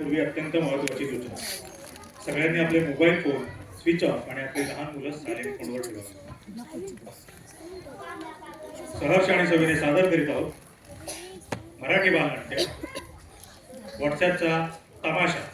पूर्वी अत्यंत महत्त्वाची सूचना. सगळ्यांनी आपले मोबाईल फोन स्विच ऑफ आणि आपले लहान मुलं सायलेंट मोडवर ठेवा. सहर्ष आणि सविने सादर करीत आहोत मराठी बालनाट्य व्हॉट्सॲपचा तमाशा.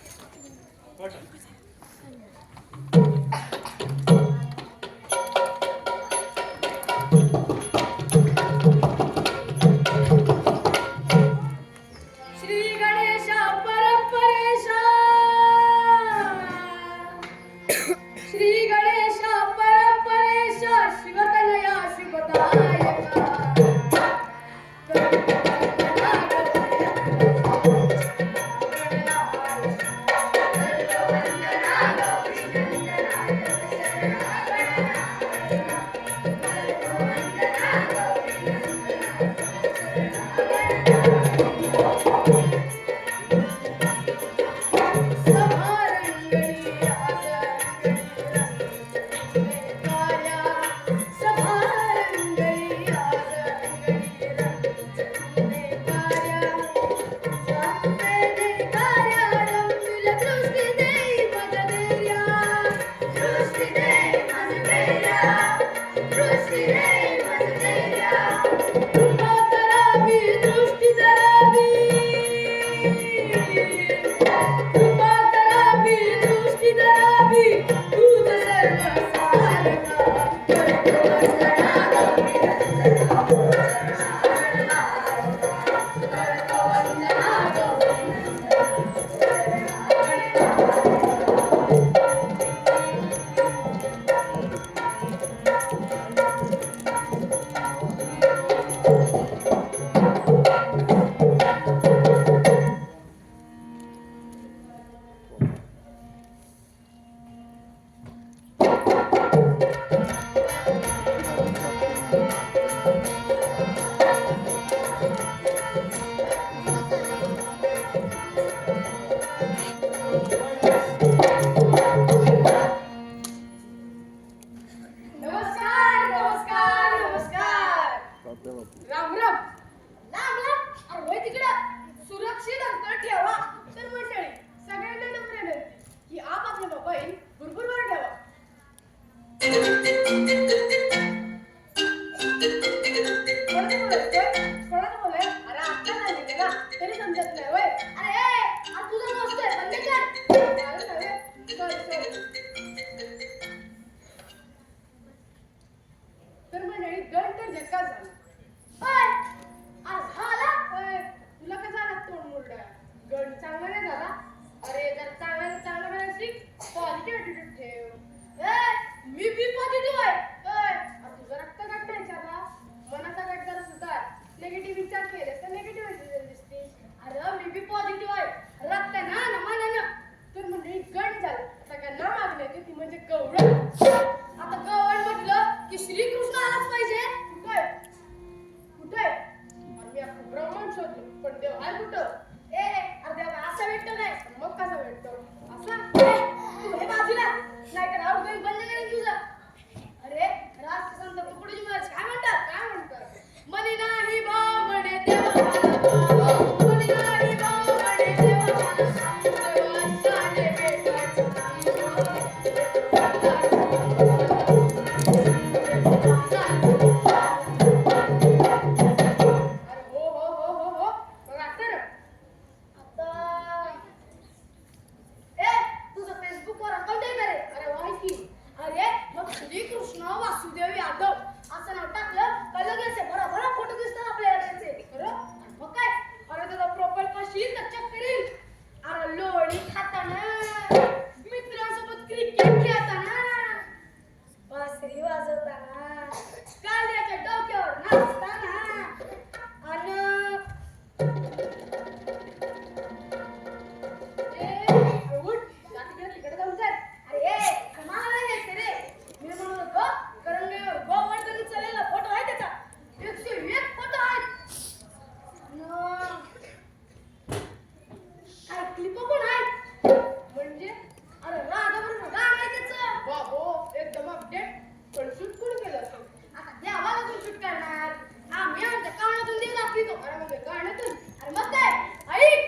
गाणं अरे मग काय ऐक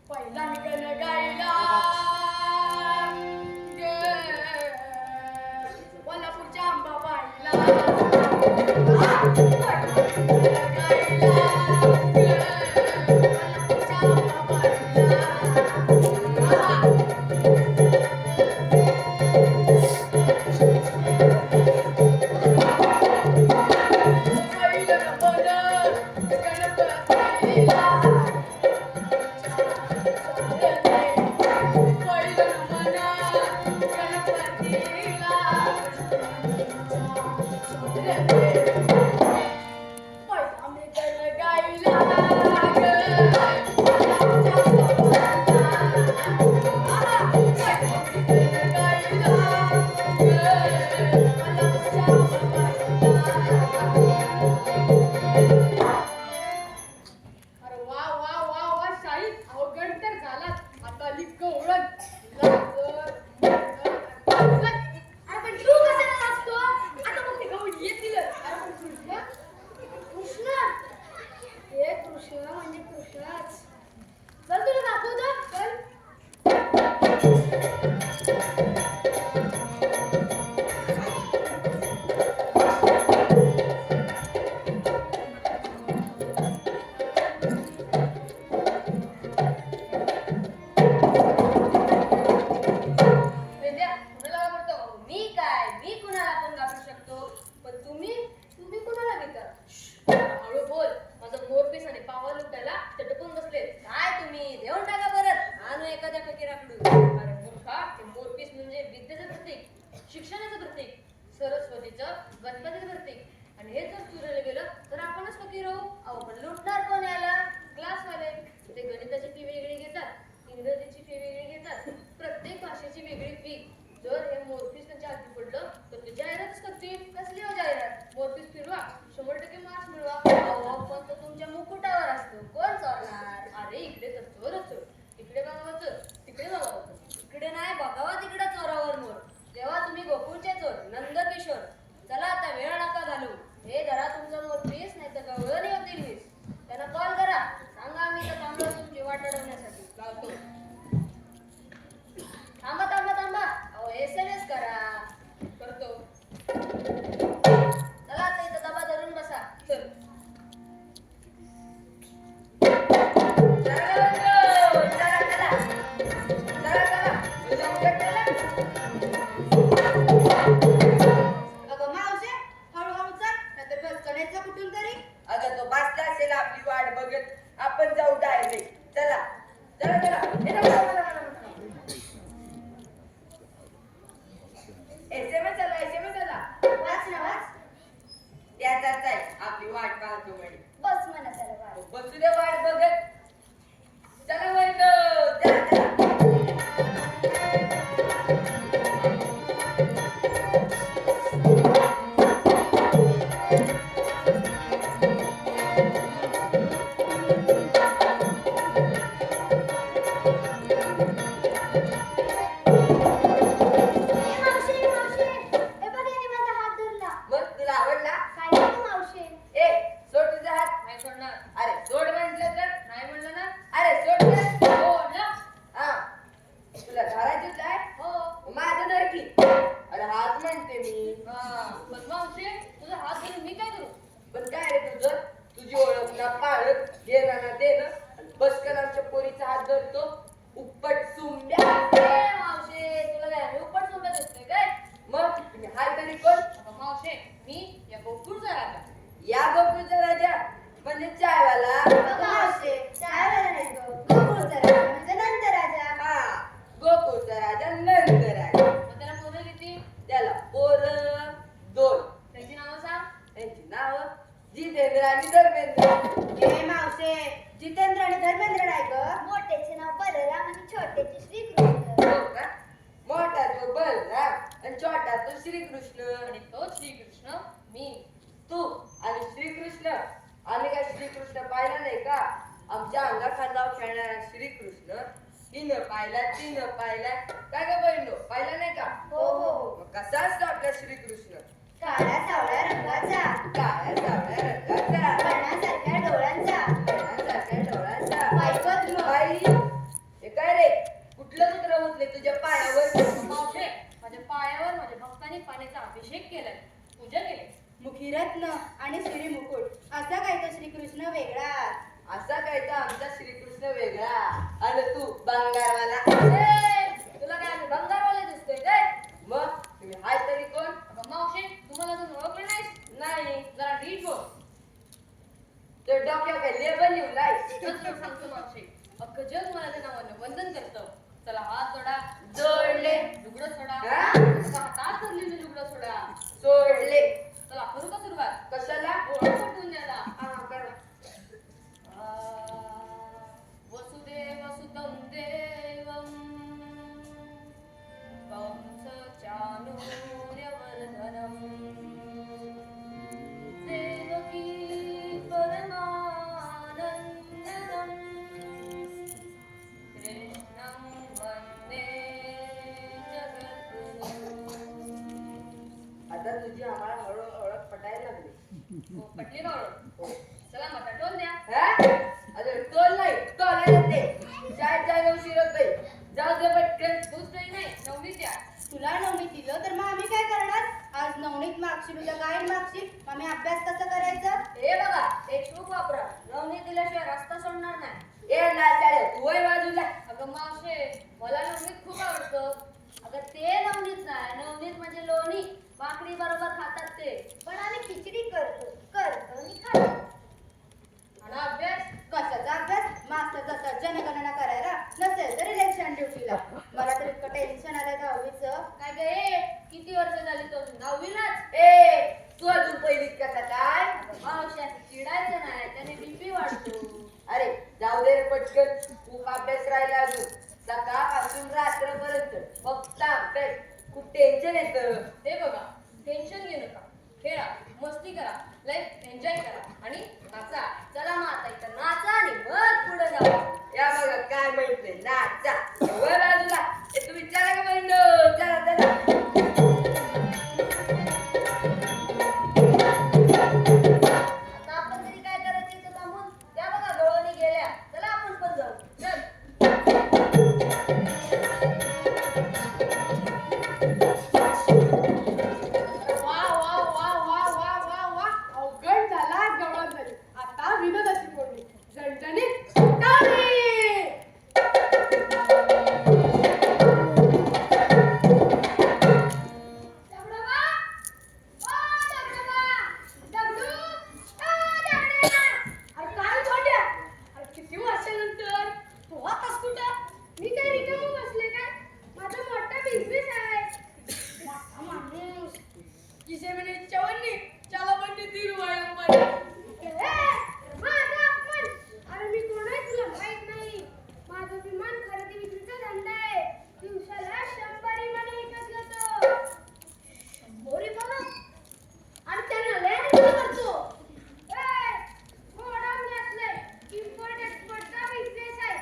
पहिला मी गाणं गायला पटली गावड. चला मटा टोल द्या. अरे टोल नाही टोलायला ते शाळेत जायला उशीर होतोय. जाऊ दे पटकन. तूच नाही नवनीत द्या. तुला नवनीत दिलं तर मग आम्ही काय करणार? आज नवनीत मागशील उद्या गायन मागशील, आम्ही अभ्यास कसं करायचं? हे बघा एक ट्रूक वापरा. नवनीत दिल्याशिवाय रस्ता सोडणार नाही. ए नाचाळे तू वय बाजूला. अगं मावशे मला नवनीत खूप आवडतं. अगं ते नवनीत नाही, नवनीत म्हणजे लोणी. भाकरी बरोबर खातात ते. पण आम्ही खिचडी करतो आणि खातो. आणि अभ्यास कशाचा अभ्यास? मास्तर जातात जनगणना करायला, नसेल तर इलेक्शन ड्युटीला. मला तर इतकं टेन्शन आलंय दहावीचं. काय गे किती वर्ष झाली तो नववीलाच. ए तू अजून पहिलीत कसा काय? मावशा चिडायचं नाही, त्याने बीपी वाढतो. अरे जाऊ दे रे पटकन. खूप अभ्यास राहिला अजून. सकाळपासून रात्रपर्यंत फक्त अभ्यास. खूप टेन्शन येतं. हे बघा टेन्शन घेऊ नका. खेळा, मस्ती करा, लाईफ एन्जॉय करा आणि नाचा. चला मग आता इथं नाचा आणि मग पुढे जाऊ. या बघा काय माहित नाही नाचा. वय बाजूला. ए तू विचारा का म्हणतो? चला चला. आता आपण तरी काय करायचं इथं थांबून? त्या बघा गवळणी गेल्या. चला आपण पण जाऊ. चल. वा वा वा वा वा वा वा, अवघड झाला गवळण झाली. आता विनोदाची बोलणी झणझणीत टाळी. दगडोबा, ओ दगडोबा, दगडू, ओ दगडू. अरे काय भांड्या? अरे किती वर्षानंतर तू आतास कुठं? मी काय रिकामं बसले काय? माझा मोठा बिझनेस आहे. मोठा माणूस किसे म्हणे चवन्नी चला बंडी तिरुवाई अंबानी. माझा अपमान. अरे मी कोण आहे तुला माहित नाही. माझा विमान खरेदी विक्रीचा धंदा आहे. दिवसाला 100 विमान विकत घेतो. 100 विमान? आणि त्यांना लय खर्च करतो. गोडाऊन घातलंय. इम्पोर्ट एक्सपोर्टचा बिझनेस आहे.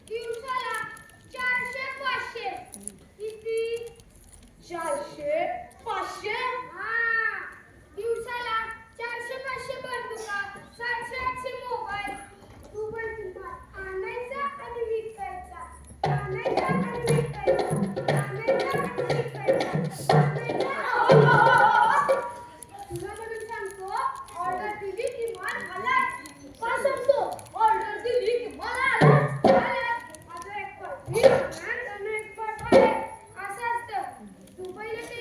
दिवसाला 400-500. किती? 400-500? हा. दिवसाला 400-500 बंदुका, 700-800 मोबाईल. तू पण किंमत आणायचा आणि विकायचा. आणायचा आणि विकायचा. आणायचा आणि विकायचा. तुला म्हणून सांगतो, ऑर्डर दिली की माल आलाच. का सांगतो? ऑर्डर दिली की माल आलाच. माझं एक पट आणि एक पट आहे. असं असतं. तू पहिले ते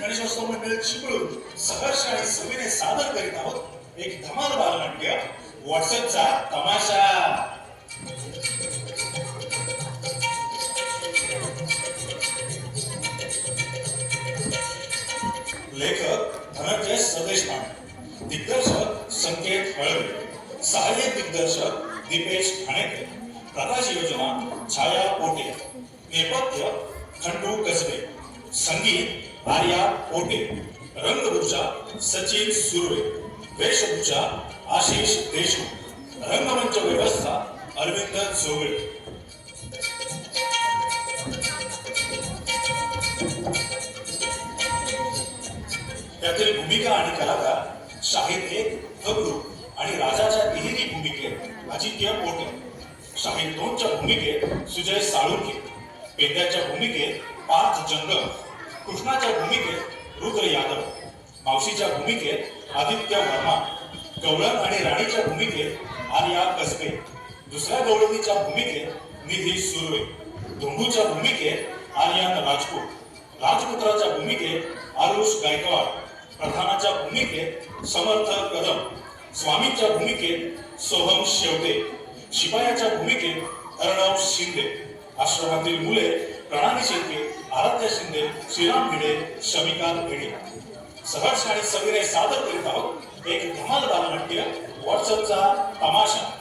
गणेशोत्सव मंडळ चिपळूण सहर्ष आणि सविने सादर करीत आहोत एक धमाल बालनाट्य व्हॉट्सअपचा तमाशा. लेखक धनंजय सदेशपांडे, दिग्दर्शक संकेत हळवे, सहाय्यक दिग्दर्शक दीपेश ठाणेकर, प्रकाश योजना छाया पोटे, नेपथ्य खंडू कसबे, संगीत आर्या पोटे, रंगभूषा सचिन सुर्वे, वेशभूषा आशिष देशमुख, रंगमंच व्यवस्था अरविंद जोगळे. त्यातील भूमिका आणि कलाकार शाहीद 1 दगडू आणि राजाच्या तिहेरी भूमिकेत अजिंक्य पोटे, शाहीद 2 च्या भूमिकेत सुजय साळुंखे, पेंड्याच्या भूमिकेत पार्थ जंगम, कृष्णाच्या भूमिकेत रुद्र यादव, मावशीच्या भूमिकेत आदित्य वर्मा, गवळण आणि राणीच्या भूमिकेत आर्या कसबे, दुसऱ्या गवळणीच्या भूमिकेत निधी सुर्वे, धोंडूच्या भूमिकेत आर्यन राजपूत, राजपुत्राच्या भूमिकेत आरुष गायकवाड, प्रधानाच्या भूमिकेत समर्थ कदम, स्वामींच्या भूमिकेत सोहम शेवते, शिपायाच्या भूमिकेत अर्णव शिंदे, आश्रमातील मुले प्रणाली शेळके, आराध्या शिंदे, श्रीराम भिडे, शमिका भिडे. सहर्ष आणि सविने सादर करीत आहोत एक धमाल बालनाट्य व्हॉट्सअपचा तमाशा.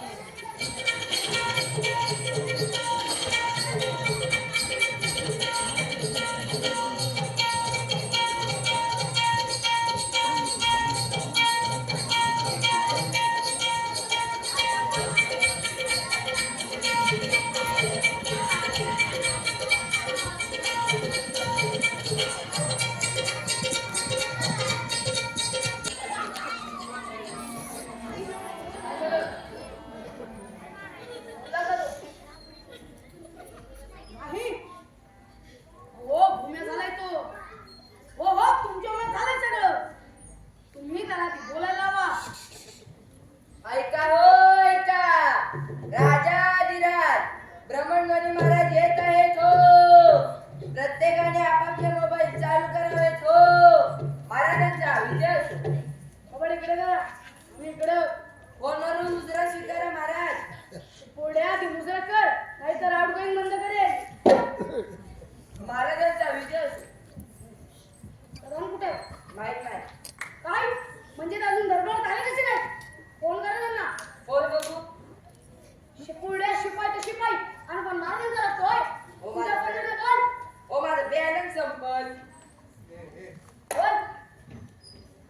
आहे हो भूम्या झालाय तो. हो हो तुमच्यामुळे झालंय सगळं. तुम्ही त्याला ती बोलायला लावा. ऐका हो ऐका, राजाधिराज ब्रह्मण्वनी महाराज येत आहेत हो. प्रत्येकाने आपापले मोबाईल चालू करावेत हो. महाराजांचा विजय असो. बाबा इकडे करा. तुम्ही इकडं फोनवरून मुजरा स्वीकारा महाराज. पुढ्या ती मुजरा कर, नाहीतर आउटगोईंग बंद करेल. महाराजांचा विजय असो. प्रधान कुठे माहित नाही. काय म्हणजे ते अजून दरबारात आले कसे काय? फोन करा त्यांना. बोल बघू. शिपुड्या शिपाई तर शिपाई आणि पण मारून करतोय. हो, तुझ्या माझं- पडलं कोण? ओ माझं बॅलन्स संपल. कोण?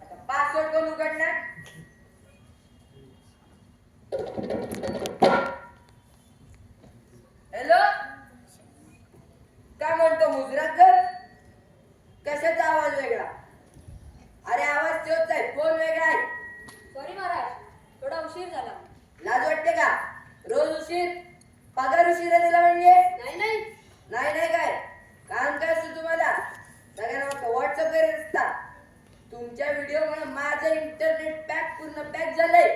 आता पासवर्ड कोण उघडणार? हॅलो, काय म्हणतो मुजराकर? कशाचा आवाज वेगळा? अरे आवाज तोच आहे, फोन वेगळा आहे. सॉरी महाराज, थोडा उशीर झाला. लाज वाटते का? रोज उशीर, पगार उशिरा दिला म्हणजे? नाही नाही, नाही नाही काय काम काय असतं तुम्हाला? सगळ्यांना वाटतं व्हॉट्सअप वगैरे असता. तुमच्या व्हिडिओमुळे माझं इंटरनेट पॅक पूर्ण पॅक झालंय.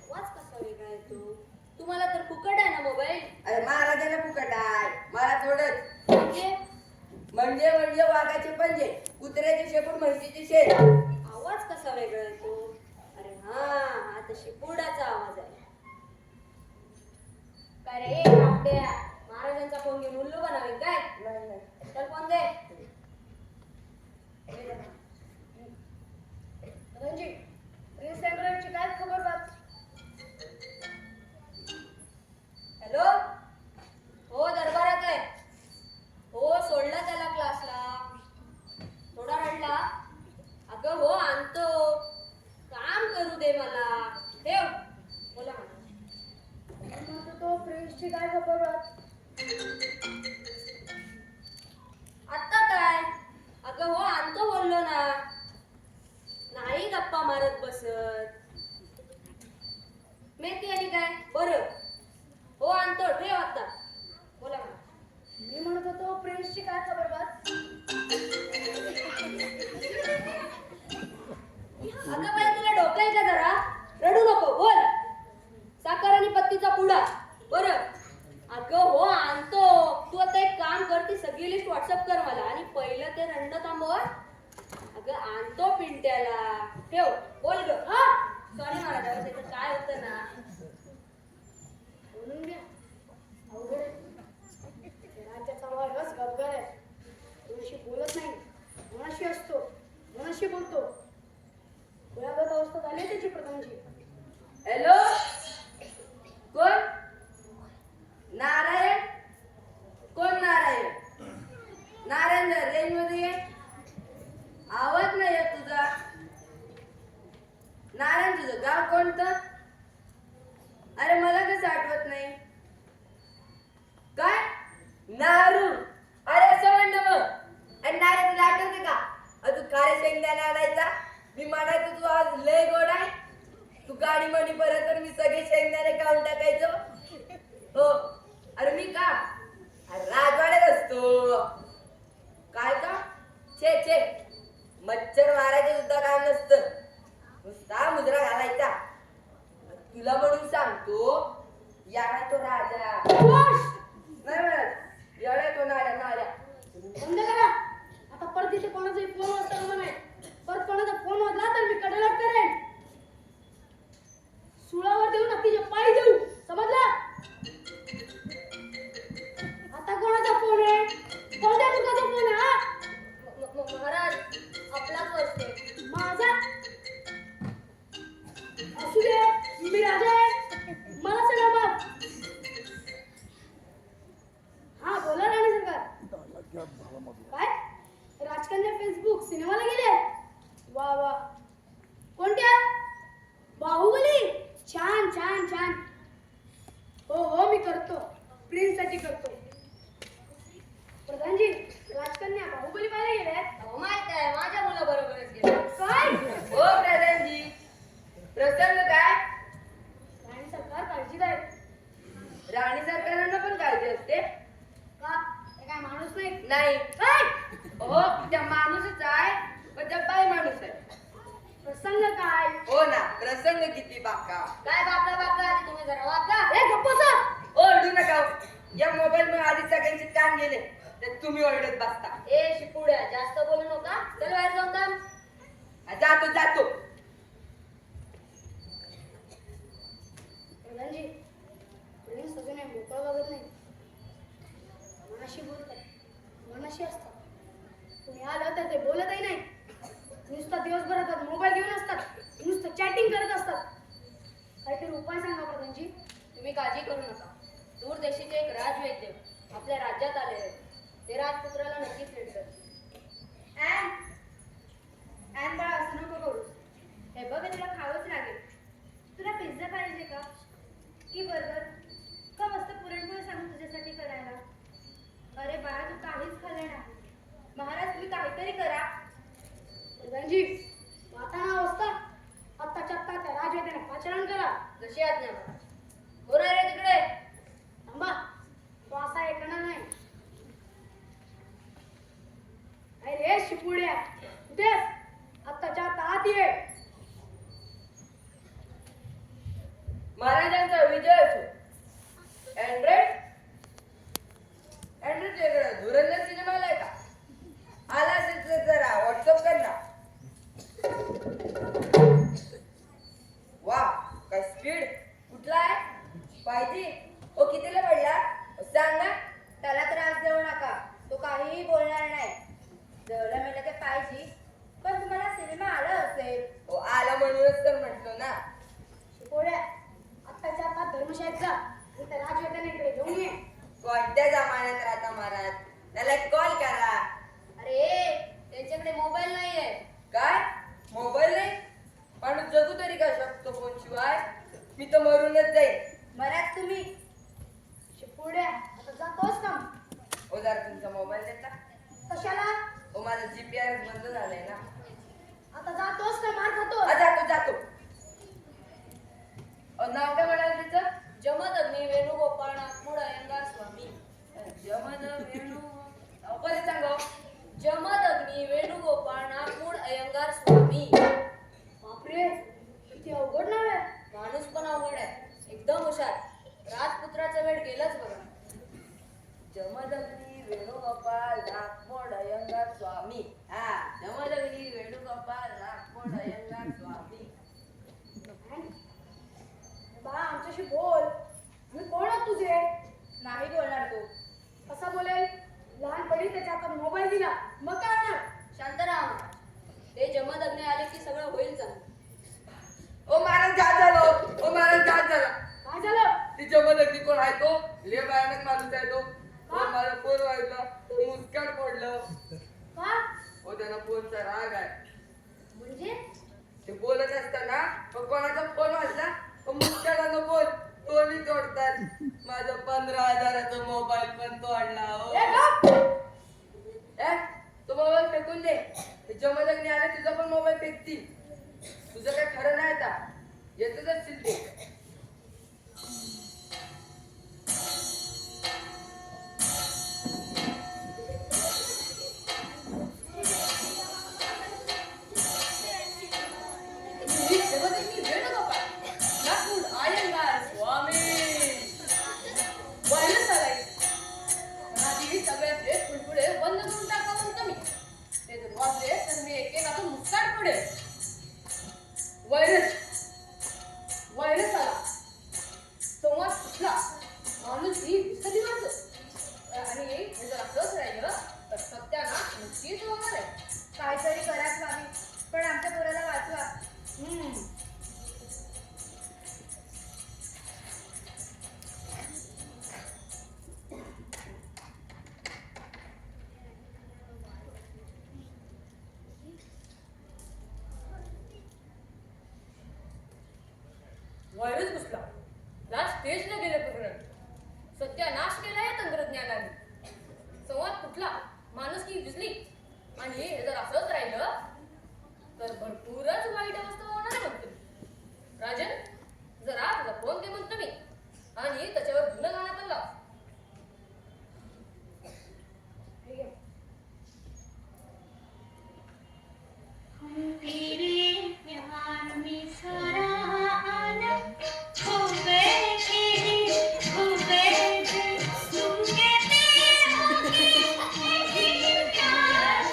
वाच कसा वेगळा येतो. तुम्हाला तर फुकट आहे ना मोबाईल. अरे महाराजांना फुकट आहे, मला थोडंच. म्हणजे म्हणजे वाघाचे पंजे, कुत्र्याचे शेपूट, म्हशीचे शेर. आवाज कसा वेगळा येतो. अरे हा, हा तर शिपुडाचा आवाज आहे. काय रे कापड्या, महाराजांचा फोन घेऊन उल्लू बनावे काय? नाही नाही. चल फोन दे. रणजी, प्रिन्स सेंट्रलची काय खबर बात? हॅलो, हो दरबारात आहे. हो सोडला त्याला क्लासला. थोडा रडला. अगं हो आणतो, काम करू दे मला. ठेव. बोला म्हणा. मग तो प्रिन्सची काय खबर बात? आत्ता काय? अगं हो आणतो बोललो ना. नाही गप्पा मारत बसत. मेथी आणि काय बरं. हो आणतो, ठेव आता. बोला म्हणा. मी म्हणत होतो प्रिन्सची काय खबर बात? अगं बाई तुला डोकं आहे का जरा? रडू नको, बोल. साखर आणि पत्तीचा पुडा. बरं. अगं हो आणतो. तू आता एक काम कर, ती सगळी लिस्ट व्हॉट्सअप कर मला आणि पहिलं ते रंड थांबव. तो पिंट्याला ठेव बोल ग हा सॉरी महाराज त्याचं काय होतं ना बोलून घ्या अवघड आहे. राज्याचा वारस गबगर आहे. कोणाशी बोलत नाही, मनाशी असतो, मनाशी बोलतो. गोळ्यागत अवस्था झाली त्याची प्रधानची. हॅलो, कोण? नारायण? कोण नारायण? नारायण रेंज मध्ये ये. आवाज नाही येत तुझा. नारायण तुझं गाव कोणतं? अरे मला कसं आठवत नाही. काय? नारू. अरे असं म्हण ना मग. आणि नारायण तुला आठवते का? तू खारे शेंगदाणे आणायचा. मी म्हणायचो तू आज लय गोड आहे. तू गाडी म्हणी परत तर मी सगळे शेंगदाणे खाऊन टाकायचो. हो. अरे मी का? अरे राजवाड्यात असतो. काय का? छे छे. मच्छर मारायचं सुद्धा काम नसतं. नुसता मुजरा घालायचा. तुला म्हणून सांगतो याला तो राजा नाही म्हणत याला तो नाऱ्या. बंद करा. आता परत इथे कोणाचाही फोन वाजता कामा नाही. परत कोणाचा फोन वाजला तर मी कडलट करेन. सुळावर देऊन अतिशय पायी देऊ. समजलं? आता कोणाचा फोन आहे? कोणत्या मुलाचा फोन आहे हा? महाराज आपलाच असते माझा असू दे. मी राजा आहे. मला सगळं बाप. हा बोला राणी सरकार. काय राजकन्या फेसबुक सिनेमाला गेले? वा वा. कोणत्या? बाहुबली. छान छान छान. हो हो मी करतो. प्रिन्स साठी करतो. प्रधानजी राजकन्या बाहुबली पाहायला गेल्यात? अहो, माहित आहे माझ्या मुलाबरोबरच गेले काय? हो प्रधानजी. प्रसंग काय? राणी सरकार काळजीदायक. राणी सरकारांना पण काळजी असते? का ते काय माणूस नाही? नाही. काय हो त्या माणूसच आहे पण त्या बाई माणूस आहे. प्रसंग काय? हो ना प्रसंग किती बाका. काय बापला आधी तुम्ही जरा वाचा ए गप्प बसा. ओरडू नका हो. या मोबाईल मुळे आधी सगळ्यांचे कान गेले तर तुम्ही ओरडत बसता. ए शिपुड्या जास्त बोलू नका चल बाहेर जाऊन थांब जातो. प्रधानजी प्रिन्स अजूनही मोकळं बघत नाही. मनाशी बोलतात, मनाशी असतात. तुम्ही आलं तर ते बोलतही नाही. नुसतं दिवसभरात मोबाईल घेऊन असतात. नुसतं चॅटिंग करत असतात. काहीतरी उपाय सांगा प्रधानजी. तुम्ही काळजी करू नका दूर देशीचे एक राजवैद्य आपल्या राज्यात आले आहेत ते राजपुत्राला नक्कीच भेटतात ॲन बाळा असं नको करू. हे बघ तुला खावंच लागेल. तुला पिझ्झा पाहिजे का की बर्गर का मस्त पुरणपोळी सांगू तुझ्यासाठी करायला? अरे बाळा तू काहीच खाल्लं नाही. महाराज तुम्ही काहीतरी करा. प्रधानजी वाताना अवस्था आत्ताच्या आत्ता त्या राजवैद्याने पाचारण करा. जशी आज्ञा महाराज हो रे तिकडे थांबा. तो असा ऐकणार नाही. अरे शिपुड्या कुठेस? आत्ताच्या आत्ता आत ये. महाराजांचा विजय असो. अँड्रॉइड तुझ्याकडे धुरंधर सिनेमा आलाय का? आला असेल तर जरा व्हॉट्सअप कर ना. वा काय स्पीड. कुठला आहे पाहिजे? ओ कितीला पडला सांग ना. त्याला त्रास देऊ नका तो काहीही बोलणार नाही जवळ मेलं ते पाहिजे पण तुम्हाला सिनेमा आला असेल हो आला म्हणूनच तर म्हटलो ना. शिपुड्या आत्ताच्या आत्ता धर्मशाळेत जा आणि त्या राजवैद्याने इकडे घेऊन ये. कोणत्या जमान्यात राहता महाराज? त्याला कॉल करा. अरे त्यांच्याकडे मोबाईल नाहीये काय मोबाईल नाही? माणूस जगू तरी का शकतो फोन शिवाय? मी तर मरूनच जाईल. महाराज तुम्ही जमदग्नी कोण आहे तो लय भयानक माणूस आहे तो माझा फोन वाजला मुस्काट पडलं का हो त्यांना फोनचा राग आहे म्हणजे ते बोलत असताना मग कोणाचा फोन वाजला मुस्काटानं बोल तोंडी तोडतात माझा 15,000चा मोबाईल पण तोडला हो ए गप! ए, तो मोबाईल फेकून दे ते जमदग्नी आले तुझा पण मोबाईल फेकतील तुझं काय खरं नाही आता येतच असतील ते जगदीश्वर वेणुगोपाळ नागपूर आयंगार स्वामी व्हायरस आलाय आधी सगळ्यात लेट फुलफुले बंद करून टाकावं कमी ते जर वाचले तर मी एकेकाचा मुस्काट पडेल व्हायरस व्हायरस आला संवाद सुटला माणूस ही विसरली वाटत आणि हे जर असंच राहिलं तर सत्यानाश नक्कीच होणार आहे काहीतरी करा स्वामी पण आमच्या पोराला वाचवा व्हायरस घुसला लास्ट स्टेजला गेले प्रकरण सत्यानाश केला या तंत्रज्ञानाने संवाद कुठला माणुसकी भिजली आणि हे जर असंच राहिलं तर भरपूरच वाईट अवस्था होणार आहे म्हणतो मी. राजन जरा तुझा फोन दे म्हणतो मी आणि त्याच्यावर गुन्हा गाणं पण लाव तेरे प्यार में सारा आलम खो गए तुम कहते हो कि नहीं प्यार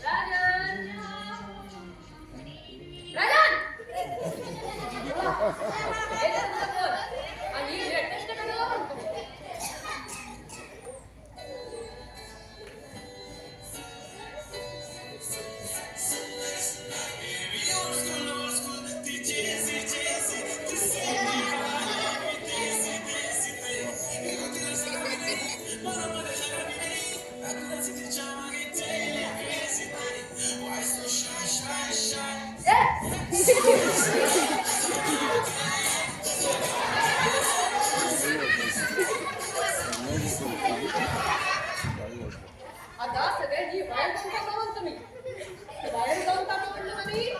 राजन राजन हे धर तुझा फोन आणि लेटेस्ट गाणं लाव म्हणतो मी. आता सगळ्यांनी बाहेर जाऊन टाका म्हणतो मी बाहेर जाऊन टाका म्हणतो ना मी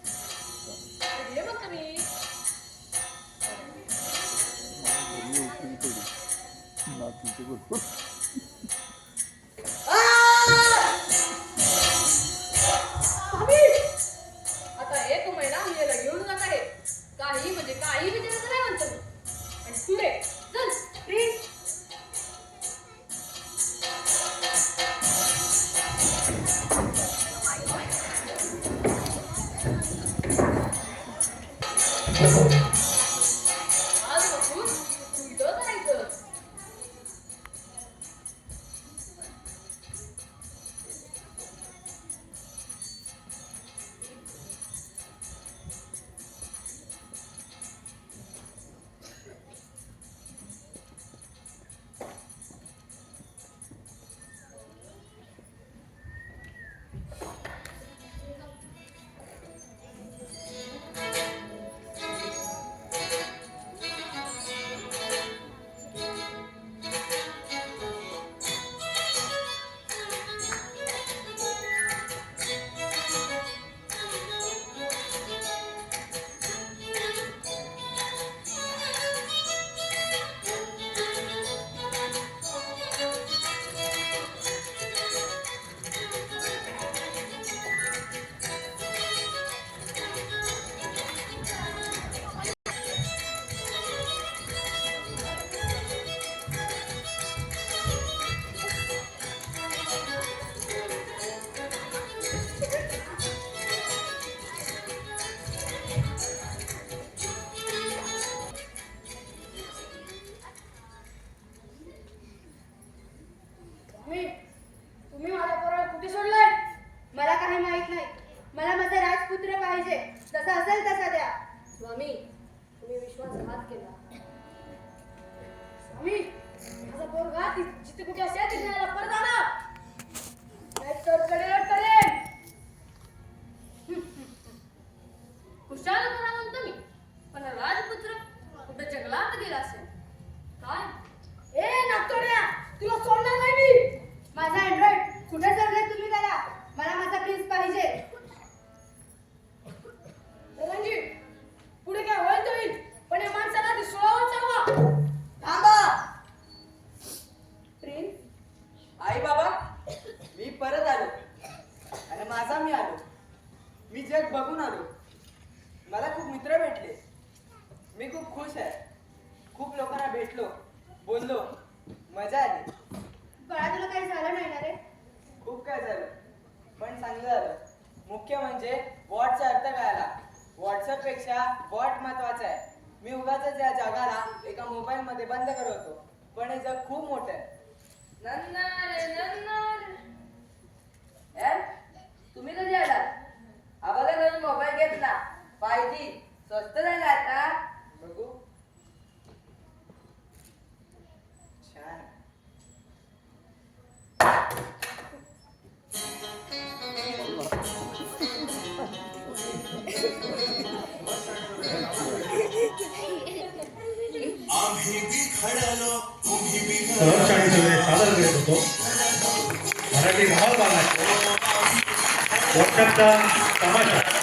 हे म्हणतो मी आता एक महिना मी याला घेऊन जात आहे काही म्हणजे काही विचारायचं नाही म्हणतो मी आणि पुढे चल प्लीज आजपासून तू इथं करायचं स्वामी माझा पोरगा जिथे कुठे असेल तिथे याला परत आणा नाहीतर कडेल करेल खुशाल करा म्हणतो मी पण राजपुत्र कुठे जंगलात गेला असेल काय ए नागतोड्या तुला सोडणार नाही मी माझा अँड्रॉइड कुठे चाललाय तुम्ही त्याला मला माझा प्लीज पाहिजे रणजी पुढे काय होईल तर होईल पण या माणसाला ती सोळावर चालवा थांबा प्रिन्स आई बाबा मी परत आलो आणि माझा मी आलो मी जग बघून आलो मला खूप मित्र भेटले मी खूप खुश आहे खूप लोकांना भेटलो बोललो मजा आली बाळा तुला काही झालं नाही ना रे खूप काय झालं पण चांगलं झालं मुख्य म्हणजे वॉटचा अर्थ कळाला व्हॉट्सअप पेक्षा वॉट महत्वाचा आहे मी उगाच या जगाला एका मोबाईल मध्ये बंद करत होतो पण हे जग खूप मोठं आहे तुम्ही कधी आलात आम्हाला नवीन मोबाईल घेतला 5G स्वस्त झाला आता बघू छान सहर्ष आणि सगळे सादर करत होतो मराठी महाल बालनाट्य वर्षाचा तमाशा